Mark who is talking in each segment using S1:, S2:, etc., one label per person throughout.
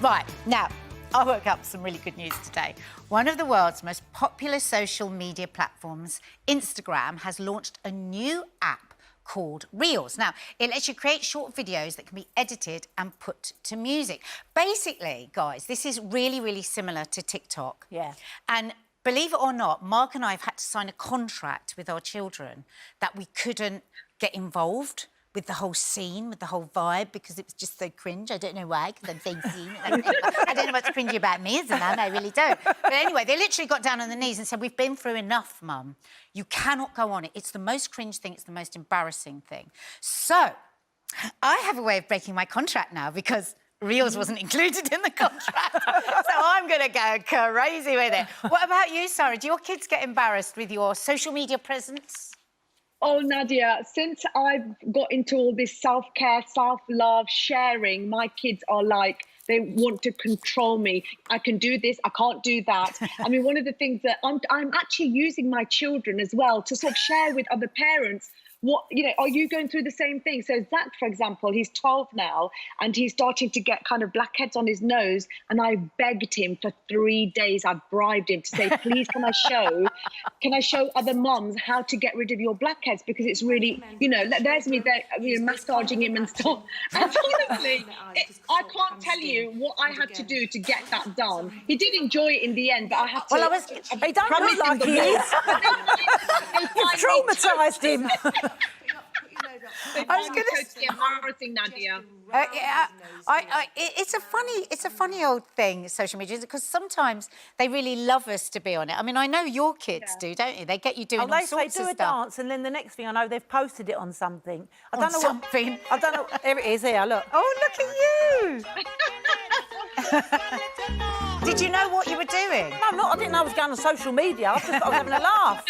S1: Right, now, I woke up with some really good news today. One of the world's most popular social media platforms, Instagram, has launched a new app called Reels. Now, it lets you create short videos that can be edited and put to music. Basically, guys, this is really, really similar to TikTok.
S2: Yeah.
S1: And believe it or not, Mark and I have had to sign a contract with our children that we couldn't get involved with the whole scene, with the whole vibe, because it was just so cringe. I don't know why, because I'm saying scene. I don't know what's cringy about me as a mum, I really don't. But anyway, they literally got down on their knees and said, we've been through enough, Mum. You cannot go on it. It's the most cringe thing. It's the most embarrassing thing. So I have a way of breaking my contract now because Reels wasn't included in the contract. So I'm going to go crazy with it. What about you, Sarah? Do your kids get embarrassed with your social media presence?
S3: Oh, Nadia, since I've got into all this self-care, self-love, sharing, my kids are like, they want to control me. I can do this, I can't do that. I mean, one of the things that I'm actually using my children as well to sort of share with other parents. What, you know, are you going through the same thing? So Zach, for example, he's 12 now and he's starting to get kind of blackheads on his nose. And I begged him for 3 days. I bribed him to say, please, can I show other mums how to get rid of your blackheads? Because it's really, you know, there's me there, you know, massaging him and stuff. And honestly, I can't tell you what I had to do to get that done. He did enjoy it in the end, but I had to...
S2: Well, he don't look like he is. You've traumatised him.
S3: I was going to say embarrassing, Nadia.
S1: Yeah, it's a funny old thing, social media, because sometimes they really love us to be on it. I mean, I know your kids do, don't you? They get you doing all sorts of stuff.
S2: They do a dance, and then the next thing I know, they've posted it on something. I don't know
S1: something.
S2: What, I don't know. Here it is. Here, look.
S1: Oh, look at you! Did you know what you were doing?
S2: No, I didn't know I was going on social media. I was having a laugh.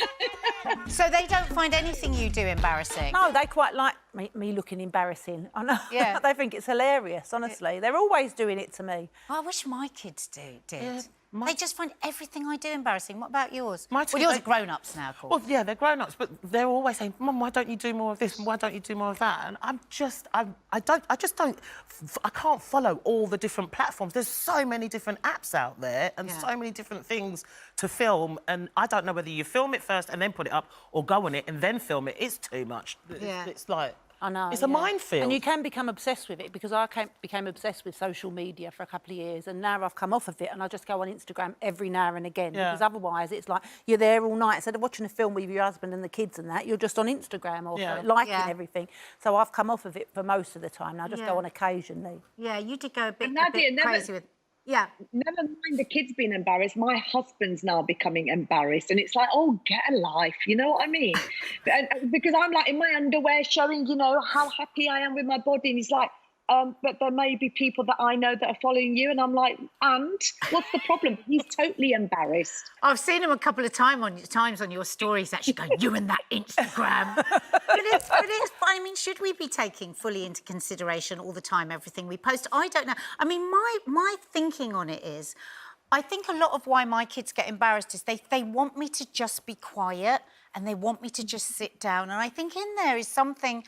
S1: So they don't find anything you do embarrassing?
S2: No, they quite like me looking embarrassing. I know.
S1: Yeah.
S2: They think it's hilarious, honestly. They're always doing it to me.
S1: Oh, I wish my kids did. Yeah, they just find everything I do embarrassing. What about yours?
S4: Well,
S1: yours are grown-ups now, of course.
S4: Well, yeah, they're grown-ups, but they're always saying, Mum, why don't you do more of this? Why don't you do more of that? And I can't follow all the different platforms. There's so many different apps out there and so many different things to film, and I don't know whether you film it first and then put it up or go on it and then film it. It's too much. It's like...
S2: I know.
S4: It's a minefield.
S2: And you can become obsessed with it, because I became obsessed with social media for a couple of years, and now I've come off of it and I just go on Instagram every now and again, because otherwise it's like you're there all night. Instead of watching a film with your husband and the kids and that, you're just on Instagram or liking everything. So I've come off of it for most of the time. I just go on occasionally.
S1: Yeah, you did go a bit crazy with...
S3: Yeah. Never mind the kids being embarrassed. My husband's now becoming embarrassed. And it's like, oh, get a life. You know what I mean? Because I'm like in my underwear showing, you know, how happy I am with my body. And he's like, but there may be people that I know that are following you. And I'm like, and what's the problem? He's totally embarrassed.
S1: I've seen him a couple of times on your stories actually going, you and that Instagram. but it's, I mean, should we be taking fully into consideration all the time everything we post? I don't know. I mean, my thinking on it is, I think a lot of why my kids get embarrassed is they want me to just be quiet and they want me to just sit down. And I think in there is something,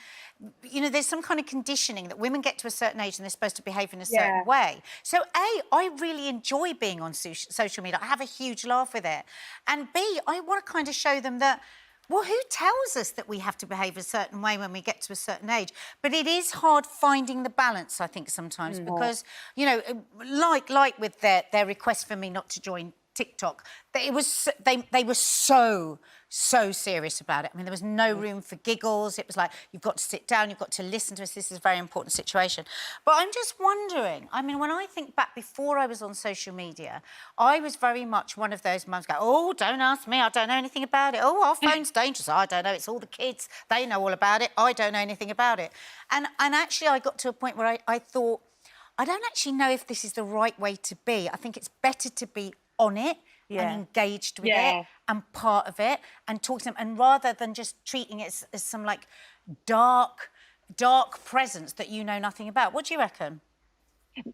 S1: you know, there's some kind of conditioning that women get to a certain age and they're supposed to behave in a certain way. So A, I really enjoy being on social media. I have a huge laugh with it. And B, I want to kind of show them that, well, who tells us that we have to behave a certain way when we get to a certain age? But it is hard finding the balance, I think, sometimes, because, you know, like with their request for me not to join TikTok, they were so serious about it. I mean, there was no room for giggles. It was like, you've got to sit down, you've got to listen to us. This is a very important situation. But I'm just wondering, I mean, when I think back before I was on social media, I was very much one of those mums go, oh, don't ask me, I don't know anything about it. Oh, our phone's dangerous. I don't know, it's all the kids. They know all about it. I don't know anything about it. And actually, I got to a point where I thought, I don't actually know if this is the right way to be. I think it's better to be on it and engaged with it and part of it and talk to them, and rather than just treating it as some like dark presence that you know nothing about. What do you reckon?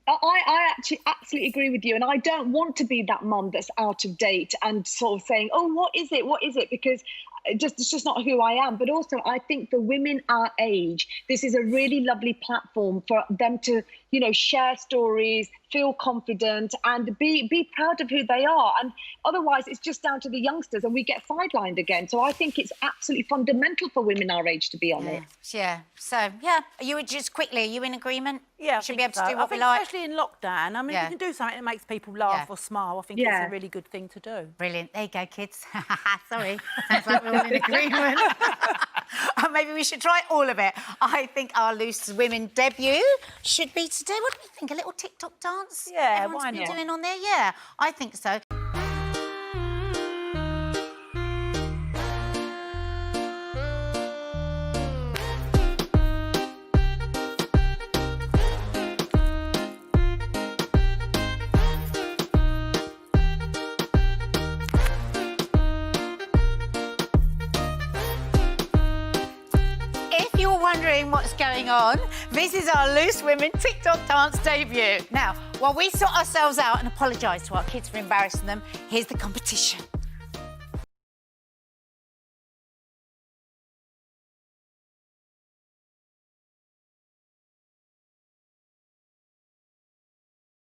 S3: I actually absolutely agree with you, and I don't want to be that mum that's out of date and sort of saying, oh, what is it, because it's just not who I am. But also, I think for women our age, this is a really lovely platform for them to, you know, share stories, feel confident, and be proud of who they are. And otherwise, it's just down to the youngsters, and we get sidelined again. So I think it's absolutely fundamental for women our age to be on it.
S1: Yeah. So, yeah. Are you in agreement?
S2: Yeah,
S1: Should be able to
S2: so.
S1: do what
S2: I think
S1: we like.
S2: especially in lockdown. I mean,
S1: Yeah.
S2: if you can do something that makes people laugh
S1: Yeah.
S2: or smile, I think
S3: Yeah.
S2: it's a really good thing to do.
S1: Brilliant. There you go, kids. Sorry. Sounds like we're all in agreement. Maybe we should try all of it. I think our Loose Women debut should be today. What do we think? A little TikTok dance?
S2: Yeah,
S1: Everyone's
S2: why
S1: been
S2: not?
S1: doing on there? Yeah, I think so. If you're wondering what's going on, this is our Loose Women TikTok dance debut. Now, while we sort ourselves out and apologise to our kids for embarrassing them, here's the competition.